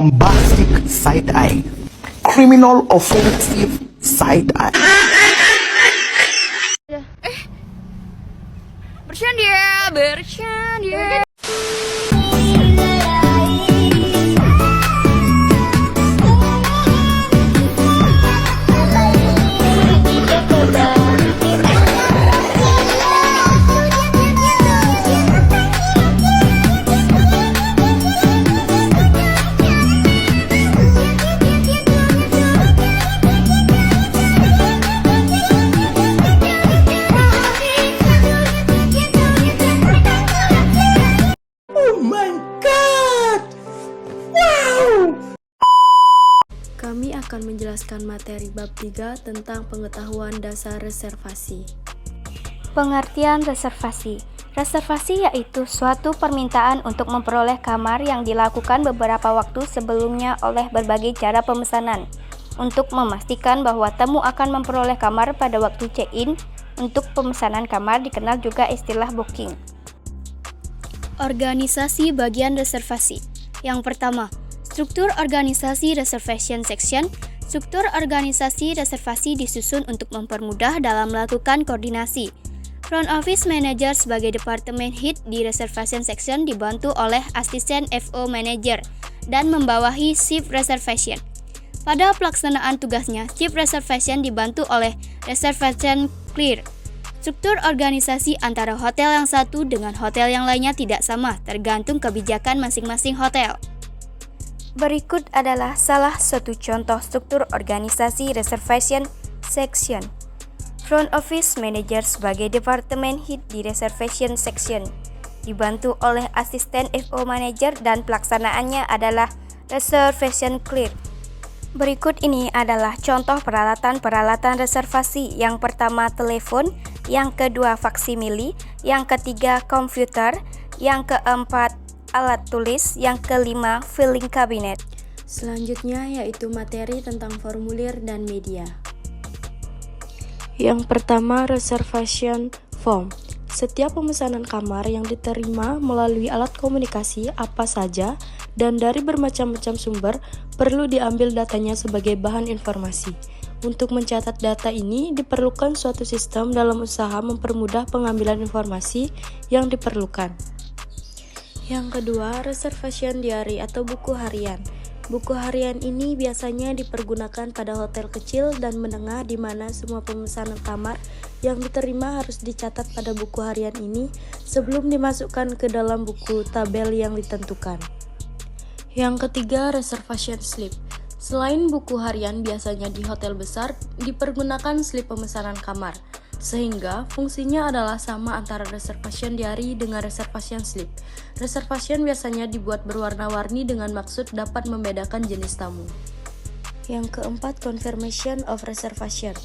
bombastic side eye, criminal offensive side eye. Bercanda. Kami akan menjelaskan materi bab 3 tentang pengetahuan dasar reservasi. Pengertian reservasi. Reservasi yaitu suatu permintaan untuk memperoleh kamar yang dilakukan beberapa waktu sebelumnya oleh berbagai cara pemesanan. Untuk memastikan bahwa tamu akan memperoleh kamar pada waktu check-in, untuk pemesanan kamar dikenal juga istilah booking. Organisasi bagian reservasi. Yang pertama, struktur organisasi reservation section. Struktur organisasi reservasi disusun untuk mempermudah dalam melakukan koordinasi. Front office manager sebagai department head di reservation section dibantu oleh asisten FO manager dan membawahi chief reservation. Pada pelaksanaan tugasnya, chief reservation dibantu oleh reservation clerk. Struktur organisasi antara hotel yang satu dengan hotel yang lainnya tidak sama, tergantung kebijakan masing-masing hotel. Berikut adalah salah satu contoh struktur organisasi reservation section. Front office manager sebagai department head di reservation section, dibantu oleh asisten FO manager dan pelaksanaannya adalah reservation clerk. Berikut ini adalah contoh peralatan-peralatan reservasi. Yang pertama telepon, yang kedua faksimili, yang ketiga komputer, yang keempat alat tulis, yang kelima filing cabinet. Selanjutnya yaitu materi tentang formulir dan media. Yang pertama, reservation form. Setiap pemesanan kamar yang diterima melalui alat komunikasi apa saja dan dari bermacam-macam sumber perlu diambil datanya sebagai bahan informasi. Untuk mencatat data ini diperlukan suatu sistem dalam usaha mempermudah pengambilan informasi yang diperlukan. Yang kedua, reservation diary atau buku harian. Buku harian ini biasanya dipergunakan pada hotel kecil dan menengah di mana semua pemesanan kamar yang diterima harus dicatat pada buku harian ini sebelum dimasukkan ke dalam buku tabel yang ditentukan. Yang ketiga, reservation slip. Selain buku harian, biasanya di hotel besar dipergunakan slip pemesanan kamar, sehingga fungsinya adalah sama antara reservation diary dengan reservation slip. Reservation biasanya dibuat berwarna-warni dengan maksud dapat membedakan jenis tamu. Yang keempat, confirmation of reservation.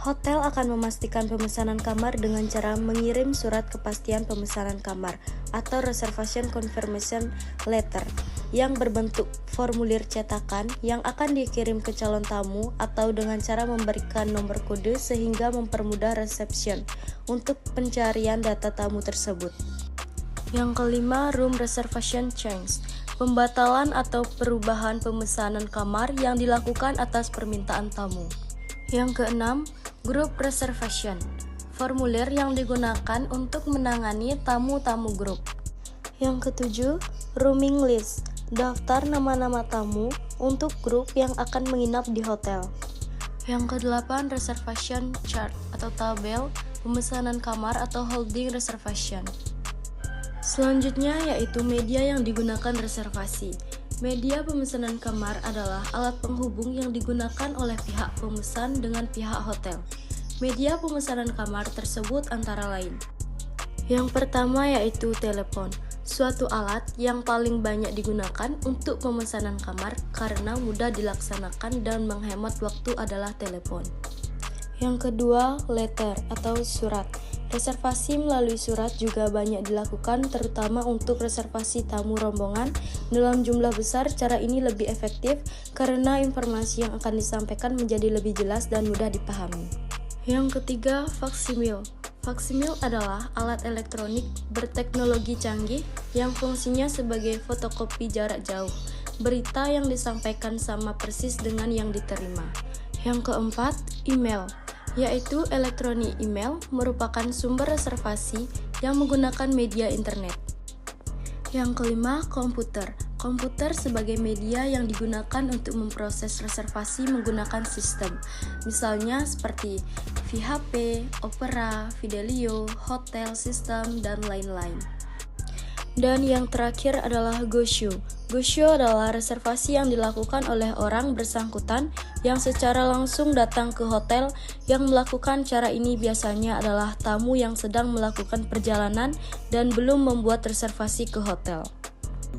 Hotel akan memastikan pemesanan kamar dengan cara mengirim surat kepastian pemesanan kamar atau reservation confirmation letter yang berbentuk formulir cetakan yang akan dikirim ke calon tamu atau dengan cara memberikan nomor kode sehingga mempermudah reception untuk pencarian data tamu tersebut. Yang kelima, room reservation change. Pembatalan atau perubahan pemesanan kamar yang dilakukan atas permintaan tamu. Yang keenam, group reservation. Formulir yang digunakan untuk menangani tamu-tamu grup. Yang ketujuh, rooming list. Daftar nama-nama tamu untuk grup yang akan menginap di hotel. Yang kedelapan, reservation chart atau tabel pemesanan kamar atau holding reservation. Selanjutnya yaitu media yang digunakan reservasi. Media pemesanan kamar adalah alat penghubung yang digunakan oleh pihak pemesan dengan pihak hotel. Media pemesanan kamar tersebut antara lain. Yang pertama yaitu telepon, suatu alat yang paling banyak digunakan untuk pemesanan kamar karena mudah dilaksanakan dan menghemat waktu adalah telepon. Yang kedua, letter atau surat. Reservasi melalui surat juga banyak dilakukan terutama untuk reservasi tamu rombongan dalam jumlah besar. Cara ini lebih efektif karena informasi yang akan disampaikan menjadi lebih jelas dan mudah dipahami. Yang ketiga, faksimil. Faksimil adalah alat elektronik berteknologi canggih yang fungsinya sebagai fotokopi jarak jauh. Berita yang disampaikan sama persis dengan yang diterima. Yang keempat, email, yaitu elektronik email merupakan sumber reservasi yang menggunakan media internet. Yang kelima, komputer. Komputer sebagai media yang digunakan untuk memproses reservasi menggunakan sistem, misalnya seperti VHP, Opera, Fidelio, Hotel System, dan lain-lain. Dan yang terakhir adalah go-show. Go-show adalah reservasi yang dilakukan oleh orang bersangkutan yang secara langsung datang ke hotel. Yang melakukan cara ini biasanya adalah tamu yang sedang melakukan perjalanan dan belum membuat reservasi ke hotel.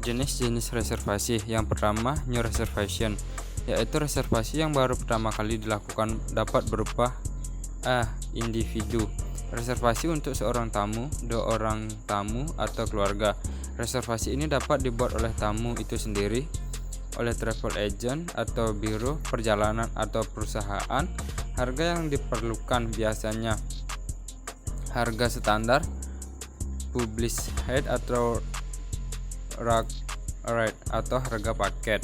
Jenis-jenis reservasi. Yang pertama, new reservation, yaitu reservasi yang baru pertama kali dilakukan, dapat berupa individu. Reservasi untuk seorang tamu, 2 orang tamu, atau keluarga. Reservasi ini dapat dibuat oleh tamu itu sendiri, oleh travel agent atau biro perjalanan atau perusahaan. Harga yang diperlukan biasanya harga standar, published rate atau rate atau harga paket.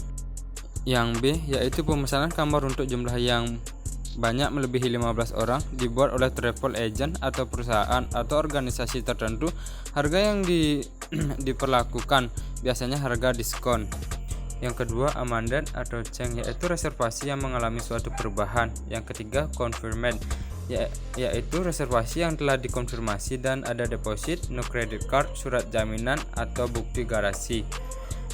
Yang B, yaitu pemesanan kamar untuk jumlah yang banyak melebihi 15 orang, dibuat oleh travel agent atau perusahaan atau organisasi tertentu. Harga yang diperlakukan biasanya harga diskon. Yang kedua, amendment atau change, yaitu reservasi yang mengalami suatu perubahan. Yang ketiga, confirmation, yaitu reservasi yang telah dikonfirmasi dan ada deposit, no credit card, surat jaminan atau bukti garasi.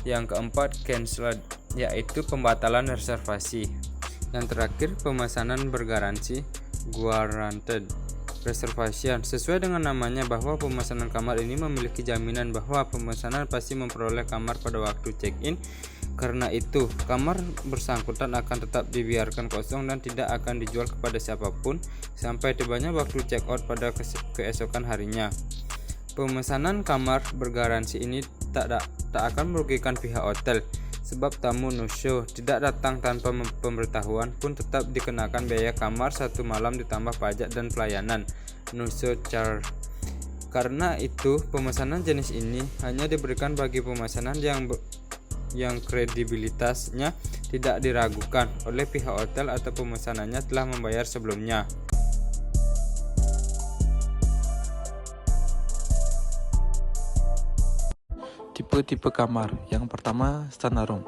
Yang keempat, cancelled, yaitu pembatalan reservasi. Yang terakhir, pemesanan bergaransi, guaranteed reservation. Sesuai dengan namanya bahwa pemesanan kamar ini memiliki jaminan bahwa pemesanan pasti memperoleh kamar pada waktu check-in. Karena itu, kamar bersangkutan akan tetap dibiarkan kosong dan tidak akan dijual kepada siapapun sampai tibanya waktu check-out pada keesokan harinya. Pemesanan kamar bergaransi ini tak akan merugikan pihak hotel, sebab tamu no-show tidak datang tanpa pemberitahuan pun tetap dikenakan biaya kamar 1 malam ditambah pajak dan pelayanan no-show charge. Karena itu, pemesanan jenis ini hanya diberikan bagi pemesanan yang kredibilitasnya tidak diragukan oleh pihak hotel atau pemesanannya telah membayar sebelumnya. Tipe-tipe kamar. Yang pertama, standard room.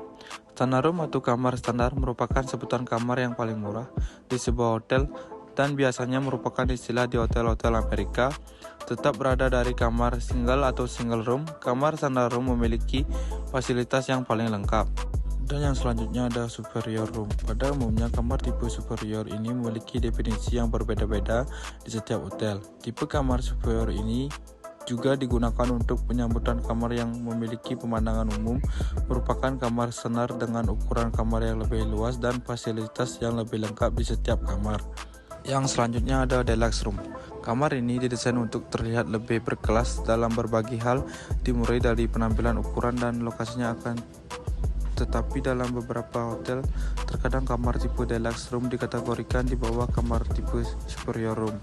Standard room atau kamar standar merupakan sebutan kamar yang paling murah di sebuah hotel dan biasanya merupakan istilah di hotel-hotel Amerika. Tetap berada dari kamar single atau single room, kamar standard room memiliki fasilitas yang paling lengkap. Dan yang selanjutnya ada superior room. Pada umumnya kamar tipe superior ini memiliki definisi yang berbeda-beda di setiap hotel. Tipe kamar superior ini juga digunakan untuk penyambutan kamar yang memiliki pemandangan umum, merupakan kamar standar dengan ukuran kamar yang lebih luas dan fasilitas yang lebih lengkap di setiap kamar. Yang selanjutnya ada deluxe room. Kamar ini didesain untuk terlihat lebih berkelas dalam berbagai hal, dimulai dari penampilan, ukuran, dan lokasinya tetapi dalam beberapa hotel, terkadang kamar tipe deluxe room dikategorikan di bawah kamar tipe superior room.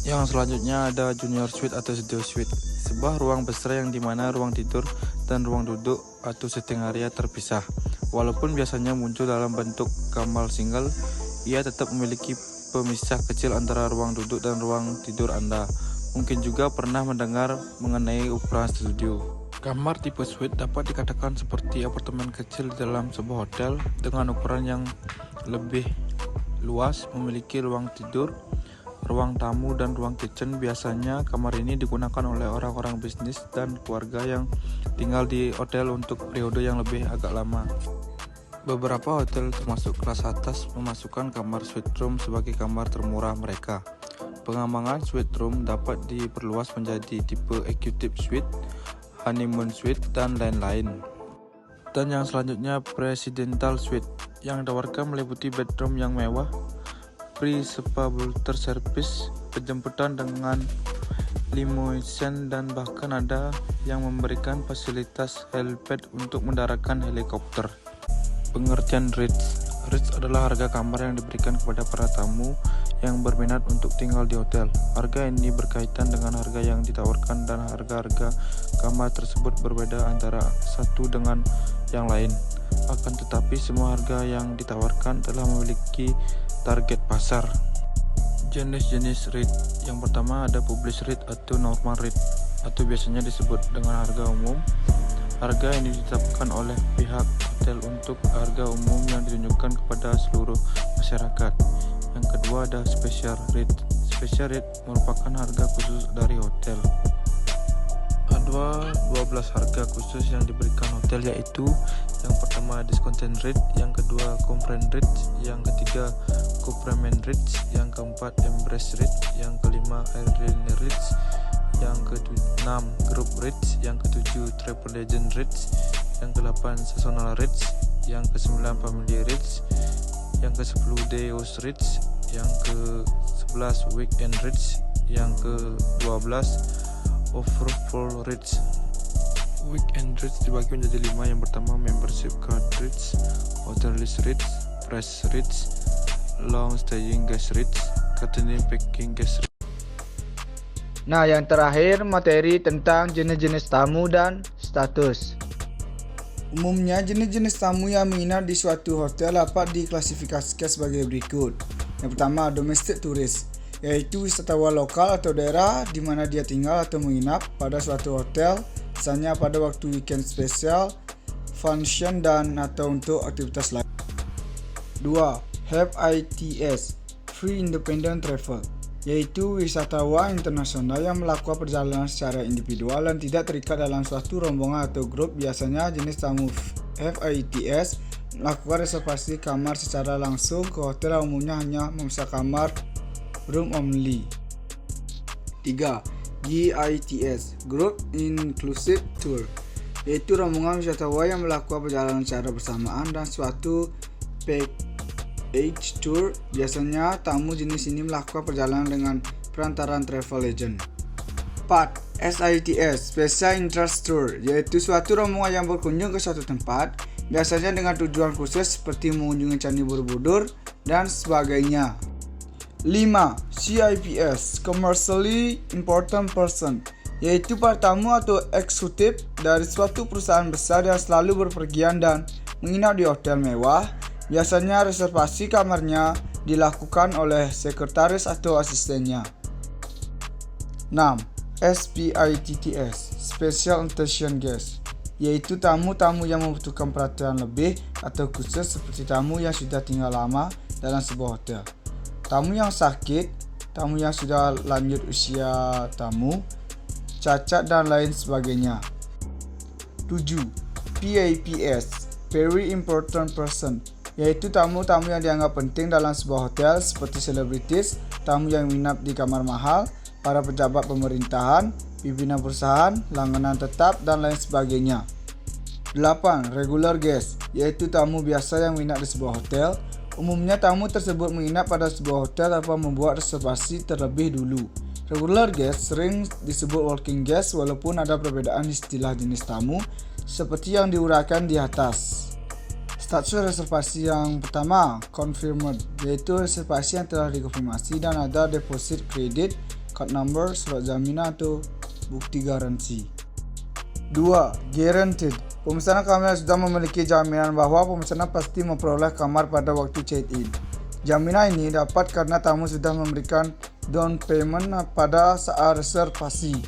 Yang selanjutnya ada junior suite atau studio suite, sebuah ruang besar yang dimana ruang tidur dan ruang duduk atau sitting area terpisah. Walaupun biasanya muncul dalam bentuk kamar single, ia tetap memiliki pemisah kecil antara ruang duduk dan ruang tidur Anda. Mungkin juga pernah mendengar mengenai ukuran studio. Kamar tipe suite dapat dikatakan seperti apartemen kecil di dalam sebuah hotel dengan ukuran yang lebih luas, memiliki ruang tidur, ruang tamu, dan ruang kitchen. Biasanya kamar ini digunakan oleh orang-orang bisnis dan keluarga yang tinggal di hotel untuk periode yang lebih agak lama. Beberapa hotel termasuk kelas atas memasukkan kamar suite room sebagai kamar termurah mereka. Pengembangan suite room dapat diperluas menjadi tipe executive suite, honeymoon suite, dan lain-lain. Dan yang selanjutnya presidential suite, yang ditawarkan meliputi bedroom yang mewah, free spa butler service, penjemputan dengan limousine, dan bahkan ada yang memberikan fasilitas helipad untuk mendaratkan helikopter. Pengertian rates adalah harga kamar yang diberikan kepada para tamu yang berminat untuk tinggal di hotel. Harga ini berkaitan dengan harga yang ditawarkan dan harga-harga kamar tersebut berbeda antara satu dengan yang lain. Akan tetapi semua harga yang ditawarkan telah memiliki target pasar. Jenis-jenis rate. Yang pertama ada publish rate atau normal rate, atau biasanya disebut dengan harga umum. Harga ini ditetapkan oleh pihak hotel untuk harga umum yang ditunjukkan kepada seluruh masyarakat. Yang kedua ada special rate. Special rate merupakan harga khusus dari hotel. Ada 12 harga khusus yang diberikan hotel, yaitu yang pertama discounted rate, yang kedua comprehend rate, yang ketiga complement rate, yang keempat embrace rate, yang kelima airline rate, yang ke-6 group rates, yang ke-7 travel agent rates, yang ke-8 seasonal rates, yang ke-9 family rates, yang ke-10 day house rates, yang ke-11 weekend rates, yang ke-12 overflow rates. Weekend rates dibagi menjadi 5. Yang pertama membership card rates, hotel list rates, price rates, long staying guest rates, continuing packing guest rates. Nah, yang terakhir materi tentang jenis-jenis tamu dan status. Umumnya, jenis-jenis tamu yang menginap di suatu hotel dapat diklasifikasikan sebagai berikut. Yang pertama, domestic tourist, yaitu wisatawan lokal atau daerah di mana dia tinggal atau menginap pada suatu hotel, misalnya pada waktu weekend spesial, function, dan atau untuk aktivitas lain. 2. FITS, Free Independent Travel, yaitu wisatawan internasional yang melakukan perjalanan secara individual dan tidak terikat dalam suatu rombongan atau grup. Biasanya jenis tamu FITS melakukan reservasi kamar secara langsung ke hotel yang umumnya hanya memesan kamar room only. 3. GITS, Group Inclusive Tour, yaitu rombongan wisatawan yang melakukan perjalanan secara bersamaan dan suatu package tour. Biasanya tamu jenis ini melakukan perjalanan dengan perantaraan travel agent. 4. SITS, Special Interest Tour, yaitu suatu rombongan yang berkunjung ke suatu tempat, biasanya dengan tujuan khusus seperti mengunjungi Candi Borobudur dan sebagainya. 5. CIPS, Commercially Important Person, yaitu para tamu atau eksekutif dari suatu perusahaan besar yang selalu berpergian dan menginap di hotel mewah. Biasanya reservasi kamarnya dilakukan oleh sekretaris atau asistennya. 6. SPITTS, Special Attention Guest, yaitu tamu-tamu yang membutuhkan perhatian lebih atau khusus seperti tamu yang sudah tinggal lama dalam sebuah hotel, tamu yang sakit, tamu yang sudah lanjut usia tamu, cacat dan lain sebagainya. 7. PAPS, Very Important Person, yaitu tamu-tamu yang dianggap penting dalam sebuah hotel seperti selebritis, tamu yang menginap di kamar mahal, para pejabat pemerintahan, pimpinan perusahaan, langganan tetap, dan lain sebagainya. 8. Regular guest, yaitu tamu biasa yang menginap di sebuah hotel. Umumnya tamu tersebut menginap pada sebuah hotel tanpa membuat reservasi terlebih dulu. Regular guest sering disebut walking guest walaupun ada perbedaan istilah jenis tamu seperti yang diuraikan di atas. Status reservasi yang pertama, confirmed, yaitu reservasi yang telah dikonfirmasi dan ada deposit kredit, card number, surat jaminan atau bukti garansi. 2. Guaranteed, pemesanan kamar sudah memiliki jaminan bahwa pemesanan pasti memperoleh kamar pada waktu check-in. Jaminan ini dapat karena tamu sudah memberikan down payment pada saat reservasi.